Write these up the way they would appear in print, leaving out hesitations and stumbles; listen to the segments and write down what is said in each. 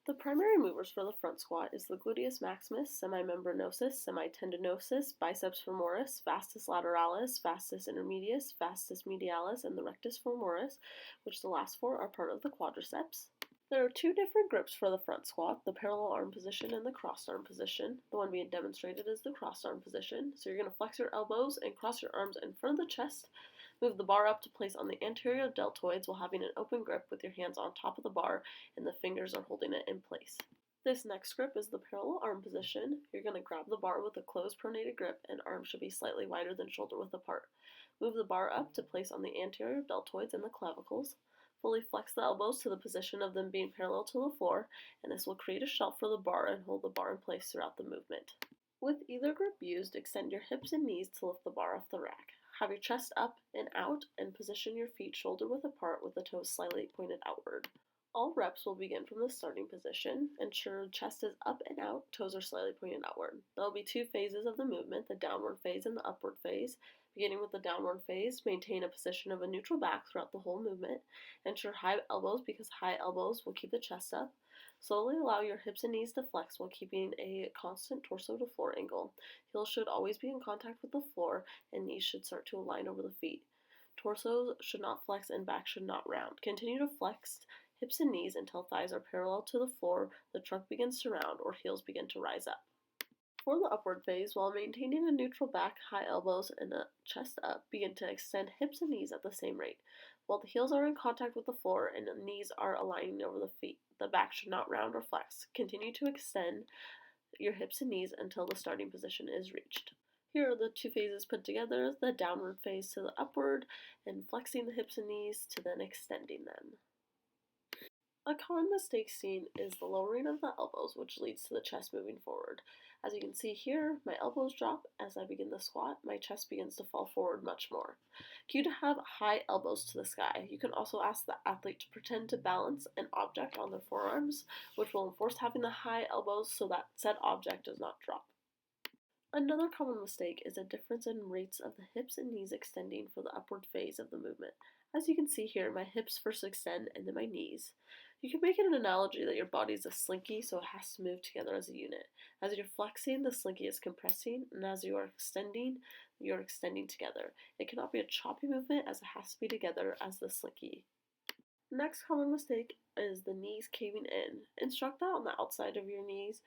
The primary movers for the front squat is the gluteus maximus, semimembranosus, semitendinosus, biceps femoris, vastus lateralis, vastus intermedius, vastus medialis, and the rectus femoris, which the last four are part of the quadriceps. There are two different grips for the front squat, the parallel arm position and the crossed arm position. The one being demonstrated is the crossed arm position. So you're going to flex your elbows and cross your arms in front of the chest. Move the bar up to place on the anterior deltoids while having an open grip with your hands on top of the bar and the fingers are holding it in place. This next grip is the parallel arm position. You're going to grab the bar with a closed pronated grip and arms should be slightly wider than shoulder width apart. Move the bar up to place on the anterior deltoids and the clavicles. Fully flex the elbows to the position of them being parallel to the floor, and this will create a shelf for the bar and hold the bar in place throughout the movement. With either grip used, extend your hips and knees to lift the bar off the rack. Have your chest up and out and position your feet shoulder width apart with the toes slightly pointed outward. All reps will begin from the starting position. Ensure chest is up and out, toes are slightly pointed outward. There will be two phases of the movement, the downward phase and the upward phase. Beginning with the downward phase, maintain a position of a neutral back throughout the whole movement. Ensure high elbows because high elbows will keep the chest up. Slowly allow your hips and knees to flex while keeping a constant torso to floor angle. Heels should always be in contact with the floor and knees should start to align over the feet. Torsos should not flex and back should not round. Continue to flex hips and knees until thighs are parallel to the floor, the trunk begins to round, or heels begin to rise up. For the upward phase, while maintaining a neutral back, high elbows, and a chest up, begin to extend hips and knees at the same rate. While the heels are in contact with the floor and the knees are aligning over the feet, the back should not round or flex. Continue to extend your hips and knees until the starting position is reached. Here are the two phases put together, the downward phase to the upward, and flexing the hips and knees to then extending them. A common mistake seen is the lowering of the elbows, which leads to the chest moving forward. As you can see here, my elbows drop as I begin the squat, my chest begins to fall forward much more. Cue to have high elbows to the sky. You can also ask the athlete to pretend to balance an object on their forearms, which will enforce having the high elbows so that said object does not drop. Another common mistake is a difference in rates of the hips and knees extending for the upward phase of the movement. As you can see here, my hips first extend and then my knees. You can make it an analogy that your body is a slinky, so it has to move together as a unit. As you're flexing, the slinky is compressing, and as you are extending, you're extending together. It cannot be a choppy movement as it has to be together as the slinky. Next common mistake is the knees caving in. Instruct that on the outside of your knees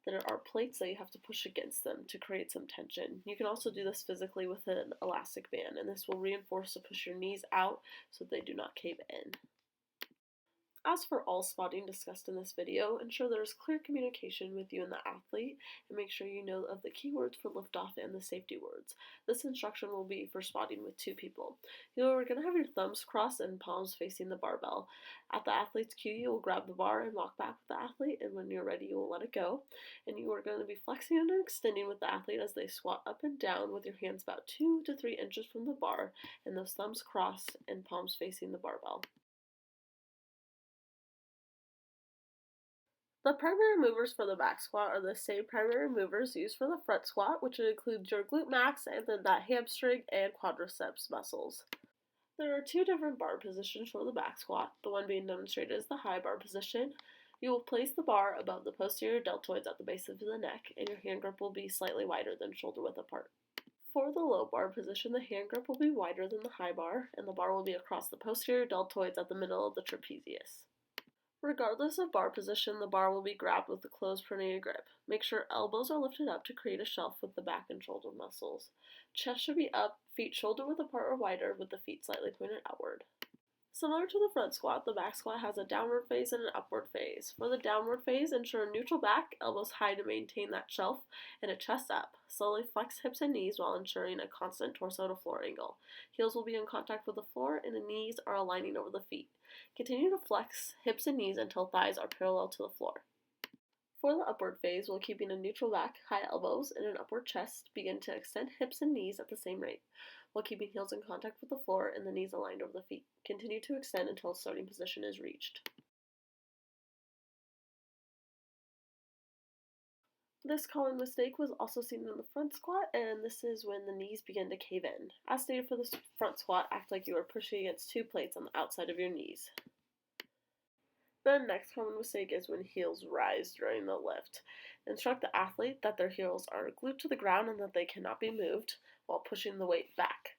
there are plates that you have to push against them to create some tension. You can also do this physically with an elastic band, and this will reinforce to push your knees out so they do not cave in. As for all spotting discussed in this video, ensure there is clear communication with you and the athlete, and make sure you know of the keywords for liftoff and the safety words. This instruction will be for spotting with two people. You are going to have your thumbs crossed and palms facing the barbell. At the athlete's cue, you will grab the bar and walk back with the athlete, and when you're ready, you will let it go. And you are going to be flexing and extending with the athlete as they squat up and down with your hands about 2 to 3 inches from the bar, and those thumbs crossed and palms facing the barbell. The primary movers for the back squat are the same primary movers used for the front squat, which includes your glute max and then that hamstring and quadriceps muscles. There are two different bar positions for the back squat. The one being demonstrated is the high bar position. You will place the bar above the posterior deltoids at the base of the neck, and your hand grip will be slightly wider than shoulder width apart. For the low bar position, the hand grip will be wider than the high bar, and the bar will be across the posterior deltoids at the middle of the trapezius. Regardless of bar position, the bar will be grabbed with a closed pronated grip. Make sure elbows are lifted up to create a shelf with the back and shoulder muscles. Chest should be up, feet shoulder width apart or wider with the feet slightly pointed outward. Similar to the front squat, the back squat has a downward phase and an upward phase. For the downward phase, ensure a neutral back, elbows high to maintain that shelf, and a chest up. Slowly flex hips and knees while ensuring a constant torso to floor angle. Heels will be in contact with the floor and the knees are aligning over the feet. Continue to flex hips and knees until thighs are parallel to the floor. For the upward phase, while keeping a neutral back, high elbows, and an upward chest, begin to extend hips and knees at the same rate, while keeping heels in contact with the floor and the knees aligned over the feet. Continue to extend until starting position is reached. This common mistake was also seen in the front squat, and this is when the knees begin to cave in. As stated for the front squat, act like you are pushing against two plates on the outside of your knees. The next common mistake is when heels rise during the lift. Instruct the athlete that their heels are glued to the ground and that they cannot be moved while pushing the weight back.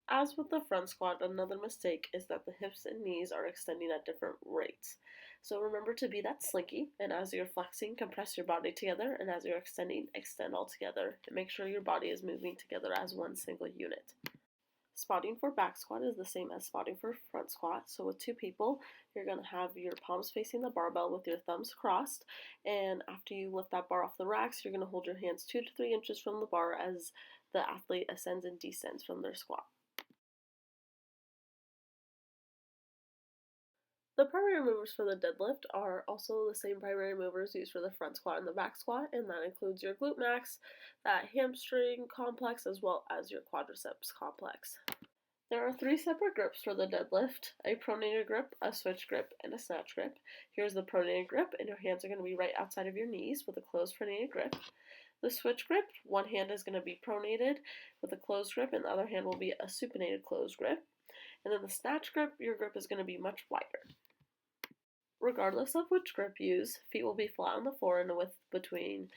As with the front squat, another mistake is that the hips and knees are extending at different rates. So remember to be that slinky, and as you're flexing, compress your body together, and as you're extending, extend all together, and make sure your body is moving together as one single unit. Spotting for back squat is the same as spotting for front squat. So with two people, you're going to have your palms facing the barbell with your thumbs crossed, and after you lift that bar off the racks, you're going to hold your hands 2 to 3 inches from the bar as the athlete ascends and descends from their squat. The primary movers for the deadlift are also the same primary movers used for the front squat and the back squat, and that includes your glute max, that hamstring complex, as well as your quadriceps complex. There are 3 separate grips for the deadlift: a pronated grip, a switch grip, and a snatch grip. Here's the pronated grip, and your hands are going to be right outside of your knees with a closed pronated grip. The switch grip, one hand is going to be pronated with a closed grip, and the other hand will be a supinated closed grip. And then the snatch grip, your grip is going to be much wider. Regardless of which grip you use, feet will be flat on the floor in a width between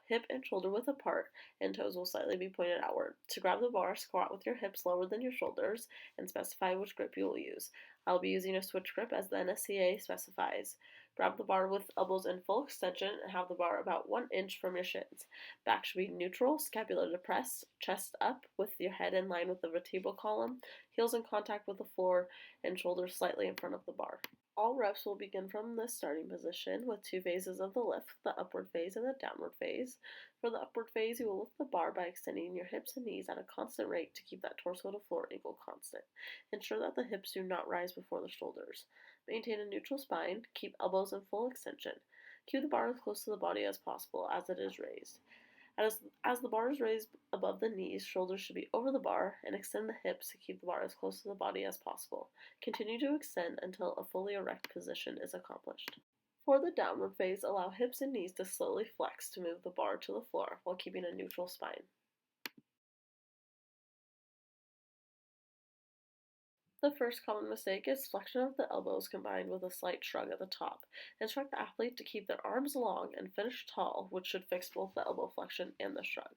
hip and shoulder width apart, and toes will slightly be pointed outward. To grab the bar, squat with your hips lower than your shoulders and specify which grip you will use. I'll be using a switch grip as the NSCA specifies. Grab the bar with elbows in full extension and have the bar about 1 inch from your shins. Back should be neutral, scapula depressed, chest up with your head in line with the vertebral column, heels in contact with the floor, and shoulders slightly in front of the bar. All reps will begin from the starting position with 2 phases of the lift, the upward phase and the downward phase. For the upward phase, you will lift the bar by extending your hips and knees at a constant rate to keep that torso to floor angle constant. Ensure that the hips do not rise before the shoulders. Maintain a neutral spine, keep elbows in full extension. Keep the bar as close to the body as possible as it is raised. As the bar is raised above the knees, shoulders should be over the bar, and extend the hips to keep the bar as close to the body as possible. Continue to extend until a fully erect position is accomplished. For the downward phase, allow hips and knees to slowly flex to move the bar to the floor while keeping a neutral spine. The first common mistake is flexion of the elbows combined with a slight shrug at the top. Instruct the athlete to keep their arms long and finish tall, which should fix both the elbow flexion and the shrug.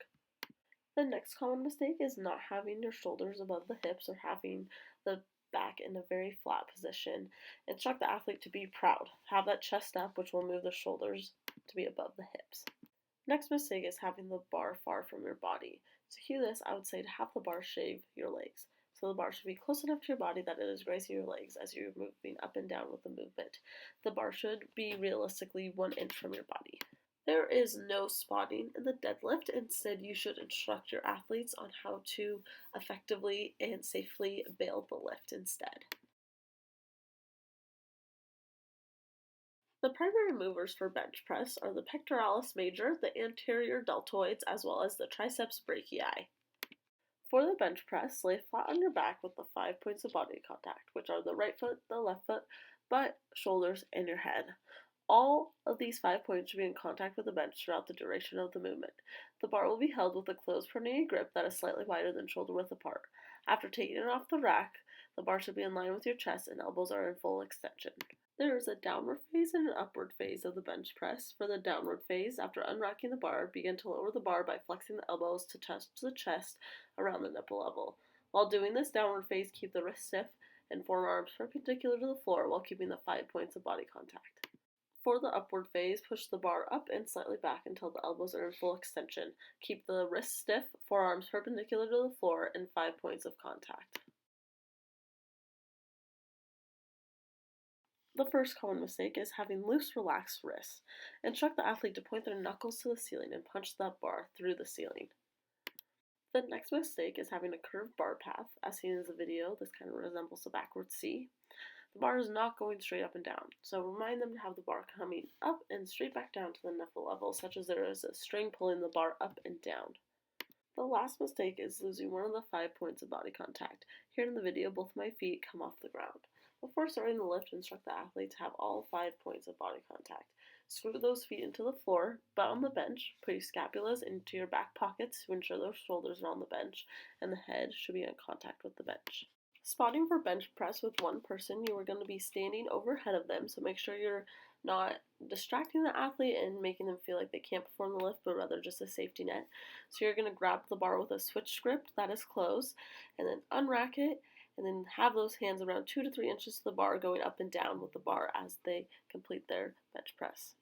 The next common mistake is not having your shoulders above the hips or having the back in a very flat position. Instruct the athlete to be proud. Have that chest up, which will move the shoulders to be above the hips. Next mistake is having the bar far from your body. To cue this, I would say to have the bar shave your legs. So the bar should be close enough to your body that it is grazing your legs as you're moving up and down with the movement. The bar should be realistically 1 inch from your body. There is no spotting in the deadlift. Instead, you should instruct your athletes on how to effectively and safely bail the lift instead. The primary movers for bench press are the pectoralis major, the anterior deltoids, as well as the triceps brachii. For the bench press, lay flat on your back with the 5 points of body contact, which are the right foot, the left foot, butt, shoulders, and your head. All of these 5 points should be in contact with the bench throughout the duration of the movement. The bar will be held with a closed pronated grip that is slightly wider than shoulder width apart. After taking it off the rack, the bar should be in line with your chest and elbows are in full extension. There is a downward phase and an upward phase of the bench press. For the downward phase, after unracking the bar, begin to lower the bar by flexing the elbows to touch the chest around the nipple level. While doing this downward phase, keep the wrists stiff and forearms perpendicular to the floor while keeping the 5 points of body contact. For the upward phase, push the bar up and slightly back until the elbows are in full extension. Keep the wrists stiff, forearms perpendicular to the floor, and 5 points of contact. The first common mistake is having loose, relaxed wrists. Instruct the athlete to point their knuckles to the ceiling and punch that bar through the ceiling. The next mistake is having a curved bar path. As seen in the video, this kind of resembles a backwards C. The bar is not going straight up and down, so remind them to have the bar coming up and straight back down to the nipple level, such as there is a string pulling the bar up and down. The last mistake is losing one of the 5 points of body contact. Here in the video, both my feet come off the ground. Before starting the lift, instruct the athlete to have all 5 points of body contact. Screw those feet into the floor, butt on the bench, put your scapulas into your back pockets to ensure those shoulders are on the bench, and the head should be in contact with the bench. Spotting for bench press with one person, you are going to be standing overhead of them, so make sure you're not distracting the athlete and making them feel like they can't perform the lift, but rather just a safety net. So you're going to grab the bar with a switch grip that is closed, and then unrack it, and then have those hands around 2 to 3 inches to the bar going up and down with the bar as they complete their bench press.